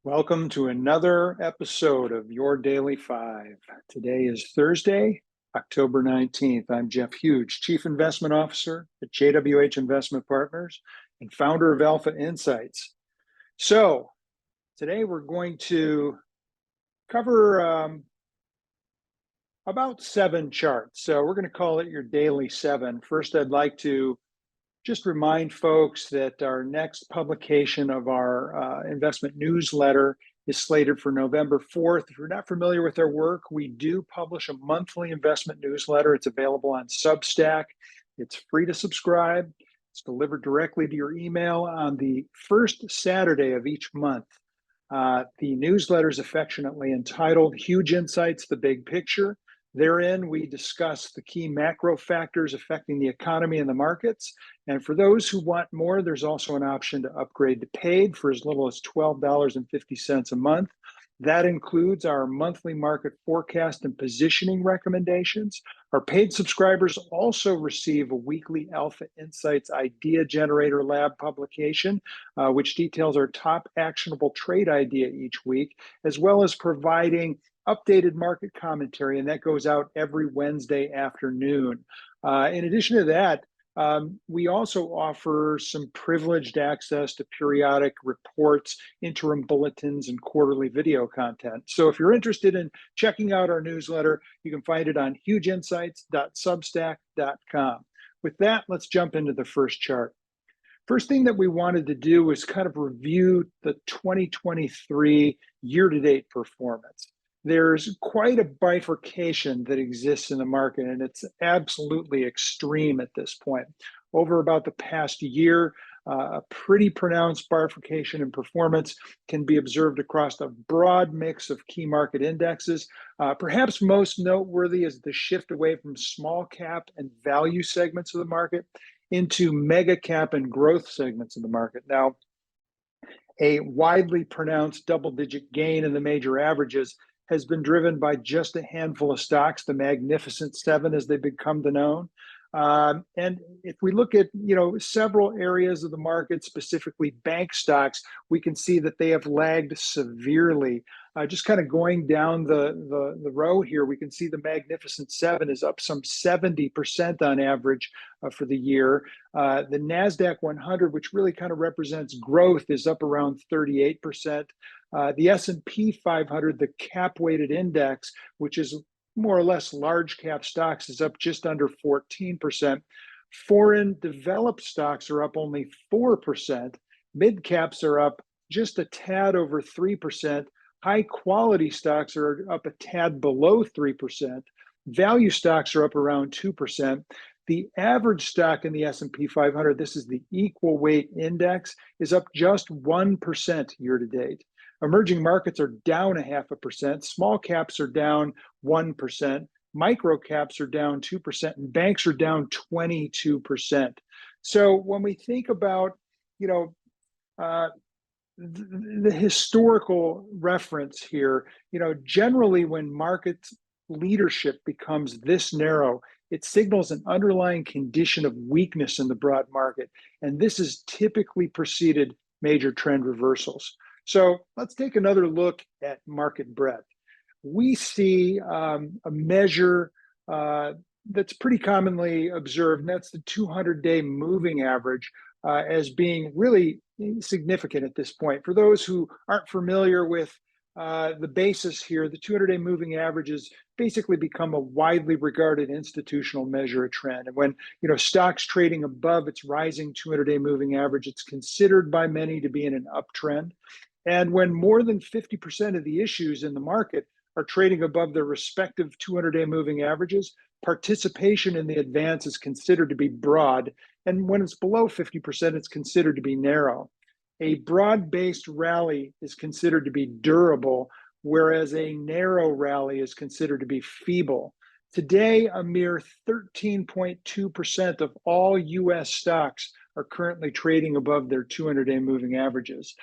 Welcome to another episode of Your Daily Five. Today is Thursday, October 19th. I'm Jeff Hughes, Chief Investment Officer at JWH Investment Partners and founder of Alpha Insights. So, today we're going to cover about 7 charts. So, we're going to call it your Daily 7. First, I'd like to just remind folks that our next publication of our investment newsletter is slated for November 4th. If you're not familiar with our work, we do publish a monthly investment newsletter. It's available on Substack. It's free to subscribe. It's delivered directly to your email on the first Saturday of each month. The newsletter is affectionately entitled Huge Insights, the Big Picture. Therein, we discuss the key macro factors affecting the economy and the markets. And for those who want more, there's also an option to upgrade to paid for as little as $12.50 a month. That includes our monthly market forecast and positioning recommendations. Our paid subscribers also receive a weekly Alpha Insights Idea Generator Lab publication, which details our top actionable trade idea each week, as well as providing updated market commentary, and that goes out every Wednesday afternoon. In addition to that, we also offer some privileged access to periodic reports, interim bulletins, and quarterly video content. So if you're interested in checking out our newsletter, you can find it on hugeinsights.substack.com. With that, let's jump into the first chart. First thing that we wanted to do was kind of review the 2023 year-to-date performance. There's quite a bifurcation that exists in the market, and it's absolutely extreme at this point. Over about the past year, a pretty pronounced bifurcation in performance can be observed across a broad mix of key market indexes. Perhaps most noteworthy is the shift away from small cap and value segments of the market into mega cap and growth segments of the market. Now, a widely pronounced double-digit gain in the major averages has been driven by just a handful of stocks, the Magnificent Seven as they become known. And if we look at several areas of the market, specifically bank stocks, we can see that they have lagged severely. Just kind of going down the row here, we can see the Magnificent Seven is up some 70% on average for the year. The NASDAQ 100, which really kind of represents growth, is up around 38%. The S&P 500, the cap-weighted index, which is more or less large cap stocks, is up just under 14%. Foreign developed stocks are up only 4%. Mid caps are up just a tad over 3%. High quality stocks are up a tad below 3%. Value stocks are up around 2%. The average stock in the S&P 500, this is the equal weight index, is up just 1% year to date. Emerging markets are down 0.5%. Small caps are down 1%. Micro caps are down 2%, and banks are down 22%. So when we think about, the historical reference here, generally when market leadership becomes this narrow, it signals an underlying condition of weakness in the broad market. And this has typically preceded major trend reversals. So let's take another look at market breadth. We see a measure that's pretty commonly observed, and that's the 200-day moving average as being really significant at this point. For those who aren't familiar with the basis here, the 200-day moving average has basically become a widely regarded institutional measure of trend. And when stocks trading above its rising 200-day moving average, it's considered by many to be in an uptrend. And when more than 50% of the issues in the market are trading above their respective 200-day moving averages, participation in the advance is considered to be broad. And when it's below 50%, it's considered to be narrow. A broad-based rally is considered to be durable, whereas a narrow rally is considered to be feeble. Today, a mere 13.2% of all U.S. stocks are currently trading above their 200-day moving averages.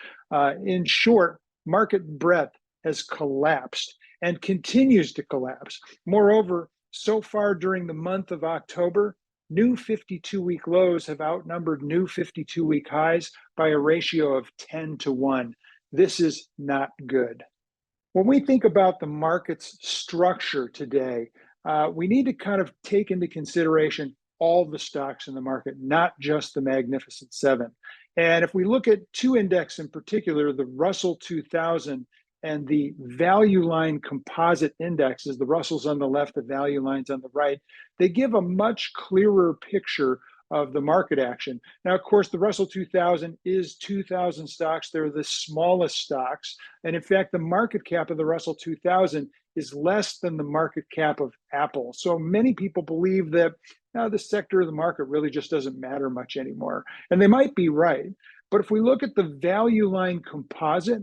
In short, market breadth has collapsed and continues to collapse. Moreover, so far during the month of October, new 52-week lows have outnumbered new 52-week highs by a ratio of 10 to 1. this is not good. When we think about the market's structure today, we need to kind of take into consideration all the stocks in the market, not just the Magnificent Seven. And if we look at two index in particular, the Russell 2000 and the Value Line Composite indexes, the Russell's on the left, the Value Line's on the right, they give a much clearer picture of the market action. Now, of course, the Russell 2000 is 2,000 stocks. They're the smallest stocks. And in fact, the market cap of the Russell 2000 is less than the market cap of Apple. So many people believe that the sector of the market really just doesn't matter much anymore. And they might be right. But if we look at the Value Line Composite,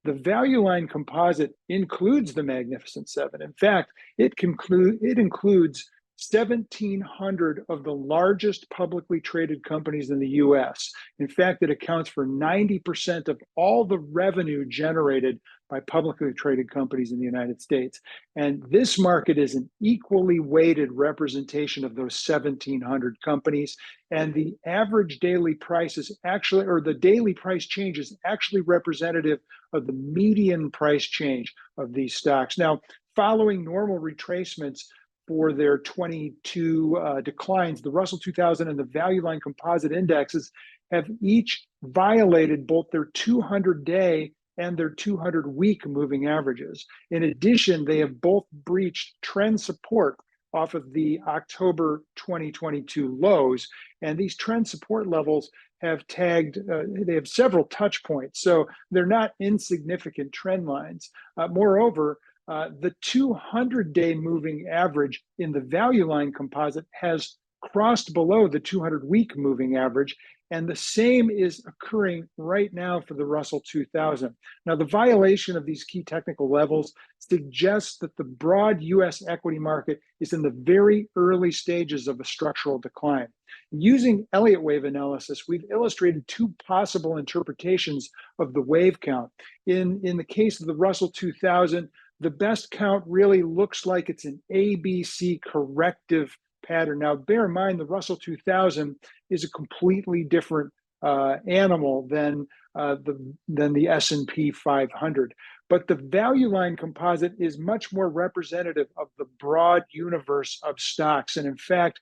the Value Line Composite includes the Magnificent Seven. In fact, it includes 1,700 of the largest publicly traded companies in the US. In fact, it accounts for 90% of all the revenue generated by publicly traded companies in the United States. And this market is an equally weighted representation of those 1,700 companies. And the average daily price is actually, or the daily price change is actually representative of the median price change of these stocks. Now, following normal retracements for their 22 declines, the Russell 2000 and the Value Line Composite indexes have each violated both their 200-day and their 200-week moving averages. In addition, they have both breached trend support off of the October 2022 lows, and these trend support levels have tagged, they have several touch points, so they're not insignificant trend lines. Moreover, the 200-day moving average in the Value Line Composite has crossed below the 200-week moving average, and the same is occurring right now for the Russell 2000. Now, the violation of these key technical levels suggests that the broad US equity market is in the very early stages of a structural decline. Using Elliott wave analysis, we've illustrated two possible interpretations of the wave count. In the case of the Russell 2000, the best count really looks like it's an ABC corrective pattern. Now, bear in mind, the Russell 2000 is a completely different animal than the S&P 500. But the Value Line Composite is much more representative of the broad universe of stocks. And in fact,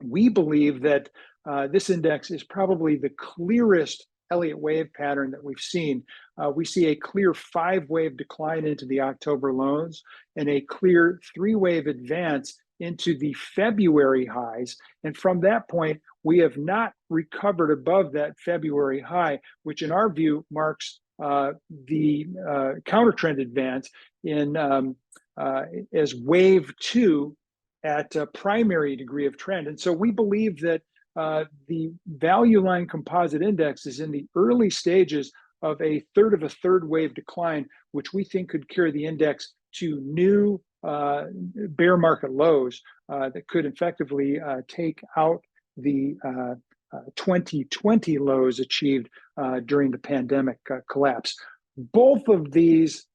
we believe that this index is probably the clearest Elliott wave pattern that we've seen. We see a clear 5-wave decline into the October lows and a clear 3-wave advance into the February highs. And from that point, we have not recovered above that February high, which in our view marks the counter trend advance in as wave 2 at a primary degree of trend. And so we believe that the Value Line Composite Index is in the early stages of a third wave decline, which we think could carry the index to new bear market lows that could effectively take out the 2020 lows achieved during the pandemic collapse. Both of these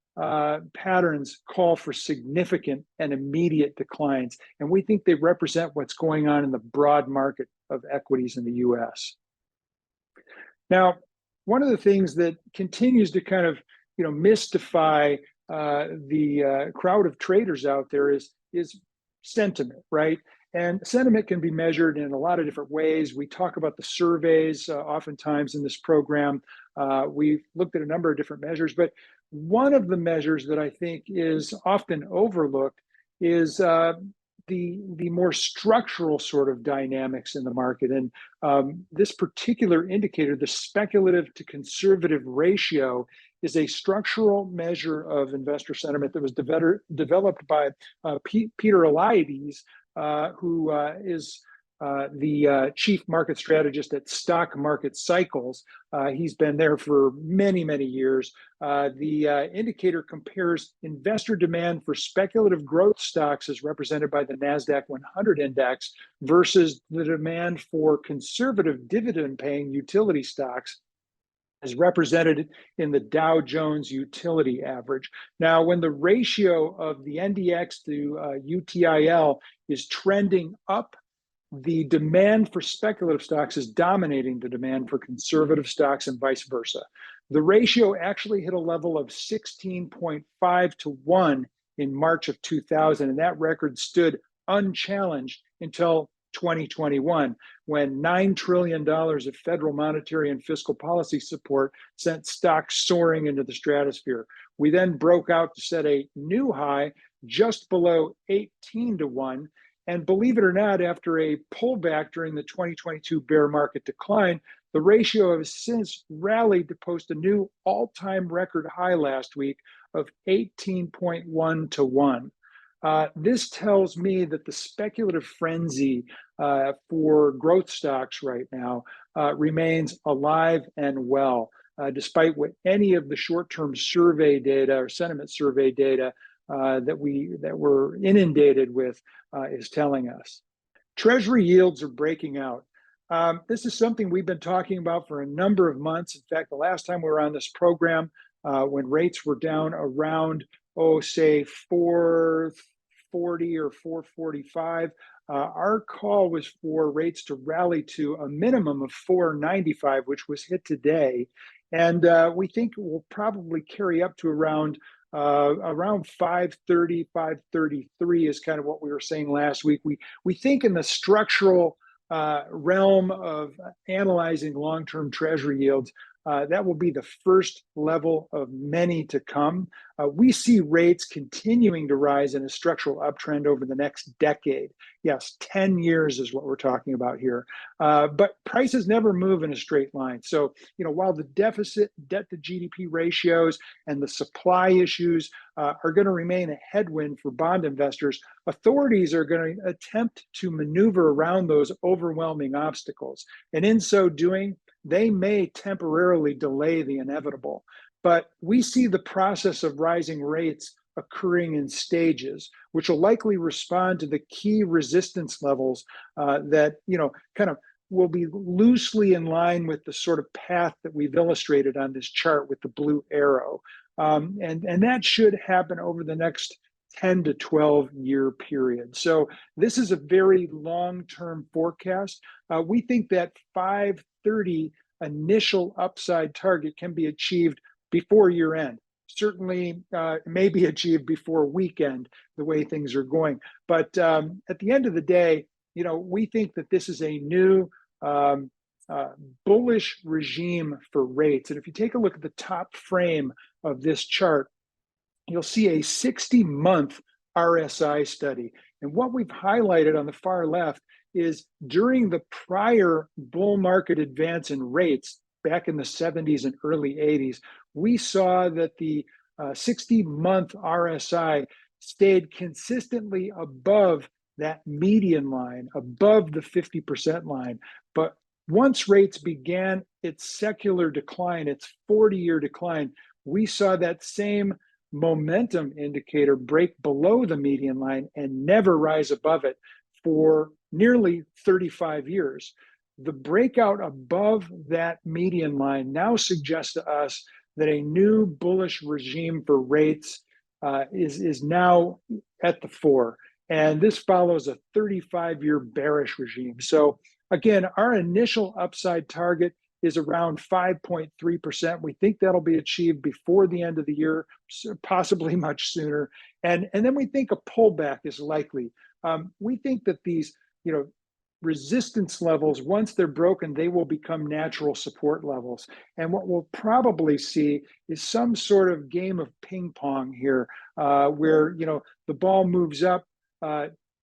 patterns call for significant and immediate declines, and we think they represent what's going on in the broad market of equities in the US. Now, one of the things that continues to kind of mystify the crowd of traders out there is sentiment, right? And sentiment can be measured in a lot of different ways. We talk about the surveys oftentimes in this program. We've looked at a number of different measures, but one of the measures that I think is often overlooked is the more structural sort of dynamics in the market. And this particular indicator, the speculative to conservative ratio, is a structural measure of investor sentiment that was developed by Peter Elliott, who is the chief market strategist at Stock Market Cycles. He's been there for many, many years. The indicator compares investor demand for speculative growth stocks as represented by the NASDAQ 100 index versus the demand for conservative dividend-paying utility stocks as represented in the Dow Jones Utility Average. Now, when the ratio of the NDX to UTIL is trending up, the demand for speculative stocks is dominating the demand for conservative stocks and vice versa. The ratio actually hit a level of 16.5 to 1 in March of 2000, and that record stood unchallenged until 2021, when $9 trillion of federal monetary and fiscal policy support sent stocks soaring into the stratosphere. We then broke out to set a new high just below 18 to 1. And believe it or not, after a pullback during the 2022 bear market decline, the ratio has since rallied to post a new all-time record high last week of 18.1 to 1. This tells me that the speculative frenzy for growth stocks right now remains alive and well, despite what any of the short-term survey data or sentiment survey data that we're inundated with is telling us. Treasury yields are breaking out. This is something we've been talking about for a number of months. In fact, the last time we were on this program, when rates were down around, say 440 or 445, our call was for rates to rally to a minimum of 495, which was hit today. And we think it will probably carry up to around 530, 533 is kind of what we were saying last week. We think in the structural realm of analyzing long-term Treasury yields, that will be the first level of many to come. We see rates continuing to rise in a structural uptrend over the next decade. Yes, 10 years is what we're talking about here. But prices never move in a straight line. So, while the deficit, debt to GDP ratios, and the supply issues are going to remain a headwind for bond investors, authorities are going to attempt to maneuver around those overwhelming obstacles. And in so doing, they may temporarily delay the inevitable. But we see the process of rising rates occurring in stages, which will likely respond to the key resistance levels that, kind of will be loosely in line with the sort of path that we've illustrated on this chart with the blue arrow. And that should happen over the next 10 to 12 year period. So this is a very long-term forecast. We think that 530 initial upside target can be achieved before year end. Certainly may be achieved before weekend, the way things are going. But at the end of the day, we think that this is a new bullish regime for rates. And if you take a look at the top frame of this chart, you'll see a 60-month RSI study. And what we've highlighted on the far left is during the prior bull market advance in rates back in the 70s and early 80s, we saw that the 60-month RSI stayed consistently above that median line, above the 50% line. But once rates began its secular decline, its 40-year decline, we saw that same momentum indicator break below the median line and never rise above it for nearly 35 years. The breakout above that median line now suggests to us that a new bullish regime for rates is now at the fore. And this follows a 35-year bearish regime. So again, our initial upside target is around 5.3%. We think that'll be achieved before the end of the year, possibly much sooner. And then we think a pullback is likely. We think that these, resistance levels, once they're broken, they will become natural support levels. And what we'll probably see is some sort of game of ping pong here, where, the ball moves up,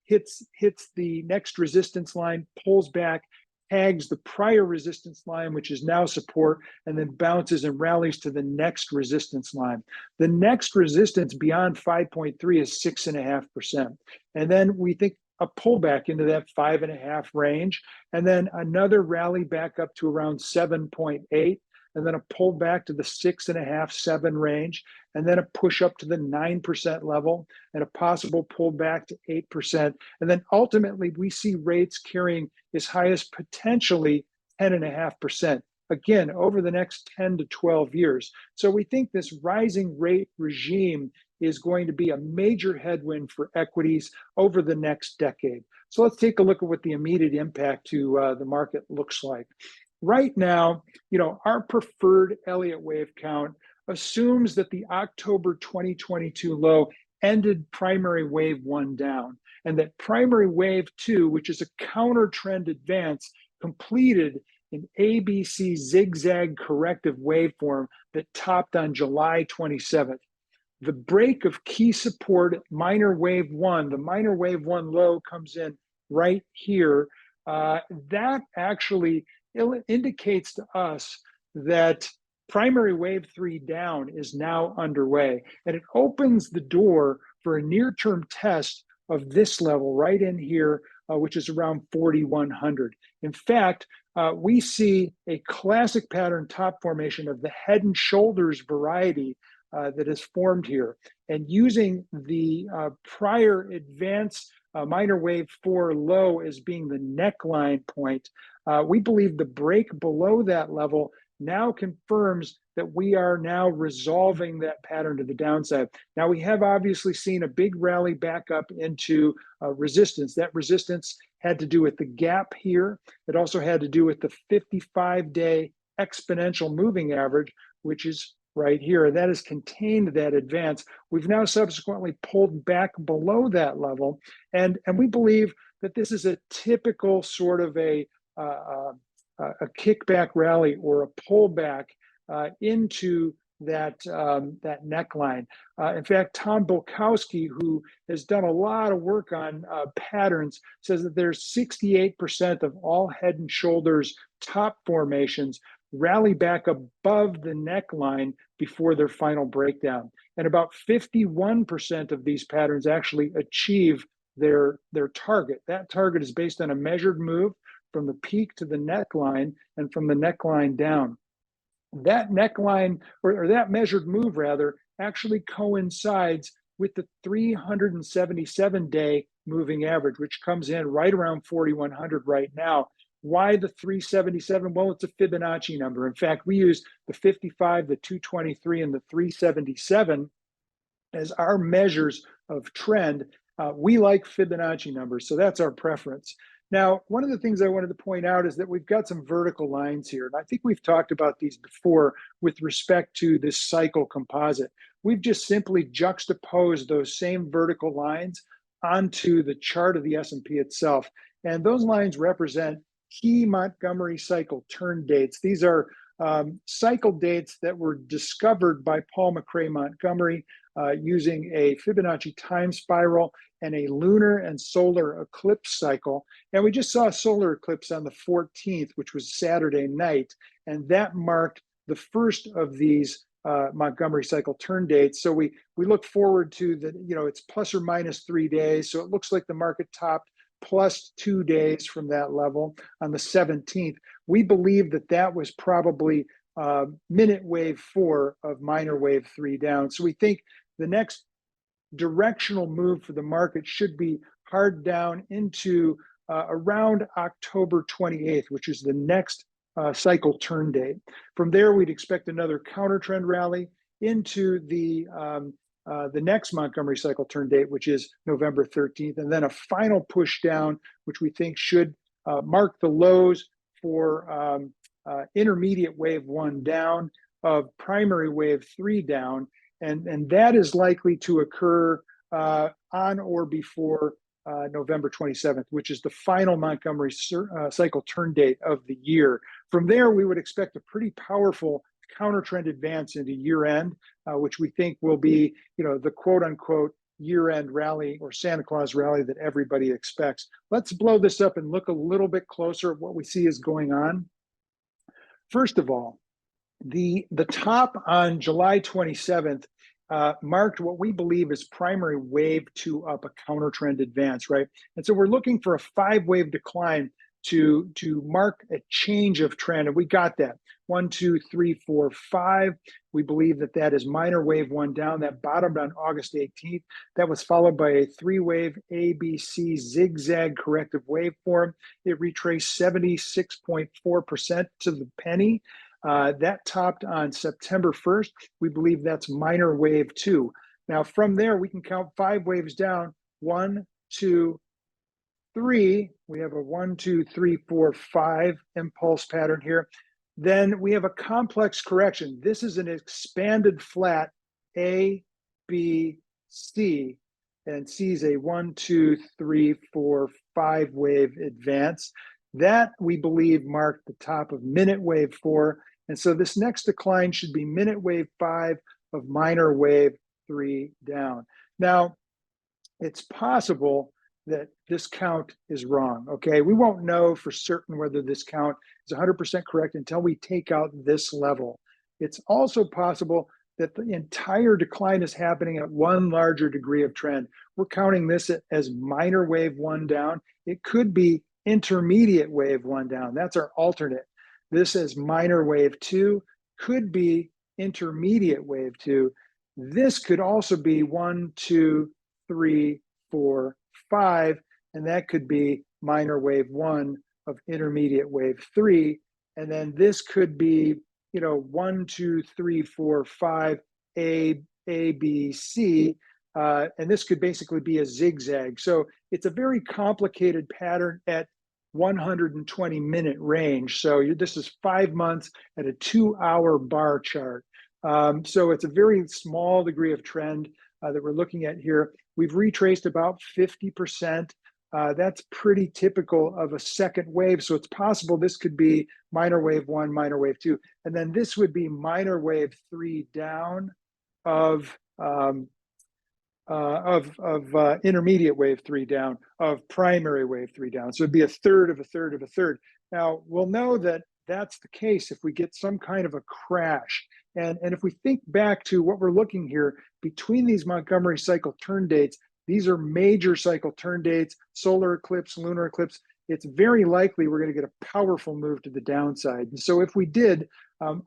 hits the next resistance line, pulls back, tags the prior resistance line, which is now support, and then bounces and rallies to the next resistance line. The next resistance beyond 5.3 is 6.5%. And then we think a pullback into that 5.5 range, and then another rally back up to around 7.8, and then a pull back to the 6.5, 7 range, and then a push up to the 9% level, and a possible pullback to 8%. And then ultimately, we see rates carrying as high as potentially 10.5%, again, over the next 10 to 12 years. So we think this rising rate regime is going to be a major headwind for equities over the next decade. So let's take a look at what the immediate impact to the market looks like. right now, our preferred Elliott wave count assumes that the October 2022 low ended primary wave one down, and that primary wave two, which is a counter trend advance, completed an ABC zigzag corrective waveform that topped on July 27th. The break of key support at minor wave one, the minor wave one low comes in right here. That actually indicates to us that primary wave three down is now underway, and it opens the door for a near-term test of this level right in here, which is around 4,100. In fact, we see a classic pattern top formation of the head and shoulders variety that is formed here. And using the prior advance minor wave four low as being the neckline point, we believe the break below that level now confirms that we are now resolving that pattern to the downside. Now, we have obviously seen a big rally back up into resistance. That resistance had to do with the gap here. It also had to do with the 55-day exponential moving average, which is right here. That has contained that advance. We've now subsequently pulled back below that level, and we believe that this is a typical sort of a kickback rally or a pullback into that neckline. In fact, Tom Bulkowski, who has done a lot of work on patterns, says that there's 68% of all head and shoulders top formations rally back above the neckline before their final breakdown. And about 51% of these patterns actually achieve their target. That target is based on a measured move from the peak to the neckline and from the neckline down. That neckline, or that measured move rather, actually coincides with the 377-day moving average, which comes in right around 4,100 right now. Why the 377? Well, it's a Fibonacci number. In fact, we use the 55, the 223, and the 377 as our measures of trend. We like Fibonacci numbers, so that's our preference. Now, one of the things I wanted to point out is that we've got some vertical lines here. And I think we've talked about these before with respect to this cycle composite. We've just simply juxtaposed those same vertical lines onto the chart of the S&P itself. And those lines represent key Montgomery cycle turn dates. These are cycle dates that were discovered by Paul McCrae Montgomery using a Fibonacci time spiral and a lunar and solar eclipse cycle. And we just saw a solar eclipse on the 14th, which was Saturday night, and that marked the first of these Montgomery cycle turn dates. So we look forward to the, it's plus or minus 3 days. So it looks like the market topped plus 2 days from that level on the 17th. We believe that that was probably minute wave four of minor wave three down. So we think the next directional move for the market should be hard down into around October 28th, which is the next cycle turn date. From there, we'd expect another counter trend rally into the next Montgomery cycle turn date, which is November 13th, and then a final push down, which we think should mark the lows for intermediate wave one down of primary wave three down. And that is likely to occur on or before November 27th, which is the final Montgomery cycle turn date of the year. From there, we would expect a pretty powerful counter trend advance into year end, which we think will be, the quote unquote year end rally or Santa Claus rally that everybody expects. Let's blow this up and look a little bit closer at what we see is going on. First of all, the top on July 27th marked what we believe is primary wave two up, a counter trend advance, right? And so we're looking for a 5-wave decline to mark a change of trend, and we got that. 1, 2, 3, 4, 5. We believe that that is minor wave one down. That bottomed on August 18th. That was followed by a 3-wave ABC zigzag corrective waveform. It retraced 76.4% to the penny. That topped on September 1st. We believe that's minor wave two. Now, from there, we can count 5 waves down. 1, 2, 3, we have a 1, 2, 3, 4, 5 impulse pattern here. Then we have a complex correction. This is an expanded flat A, B, C, and C is a 1, 2, 3, 4, 5 wave advance. That we believe marked the top of minute wave 4. And so this next decline should be minute wave 5 of minor wave 3 down. Now, it's possible that this count is wrong, okay? We won't know for certain whether this count is 100% correct until we take out this level. It's also possible that the entire decline is happening at one larger degree of trend. We're counting this as minor wave 1 down. It could be intermediate wave 1 down. That's our alternate. This is minor wave 2, could be intermediate wave 2. This could also be 1, 2, 3, 4, 5, and that could be minor wave 1 of intermediate wave 3. And then this could be, 1, 2, 3, 4, 5, A, B, C. And this could basically be a zigzag. So it's a very complicated pattern at 120-minute range. So this is 5 months at a 2-hour bar chart. So it's a very small degree of trend that we're looking at here. We've retraced about 50%. That's pretty typical of a second wave. So it's possible this could be minor wave 1, minor wave 2. And then this would be minor wave 3 down of intermediate wave 3 down, of primary wave 3 down. So it'd be a third of a third of a third. Now, we'll know that that's the case if we get some kind of a crash. And if we think back to what we're looking here, between these Montgomery cycle turn dates, these are major cycle turn dates, solar eclipse, lunar eclipse. It's very likely we're going to get a powerful move to the downside. And so if we did,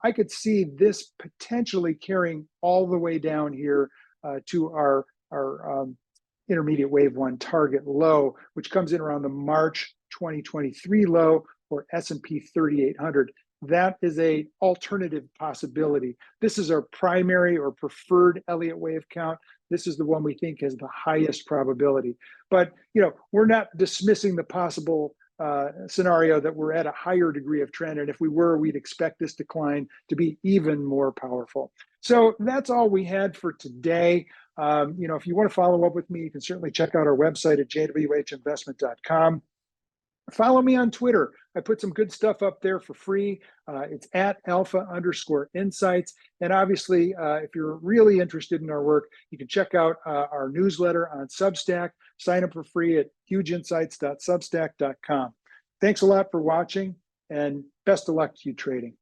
I could see this potentially carrying all the way down here to our intermediate wave 1 target low, which comes in around the March 2023 low, or S&P 3800. That is a alternative possibility. This is our primary or preferred Elliott wave count. This is the one we think has the highest probability. But we're not dismissing the possible scenario that we're at a higher degree of trend. And if we were, we'd expect this decline to be even more powerful. So that's all we had for today. If you want to follow up with me, you can certainly check out our website at jwhinvestment.com. Follow me on Twitter. I put some good stuff up there for free. It's at alpha_insights. And obviously, if you're really interested in our work, you can check out our newsletter on Substack. Sign up for free at hugeinsights.substack.com. Thanks a lot for watching, and best of luck to you trading.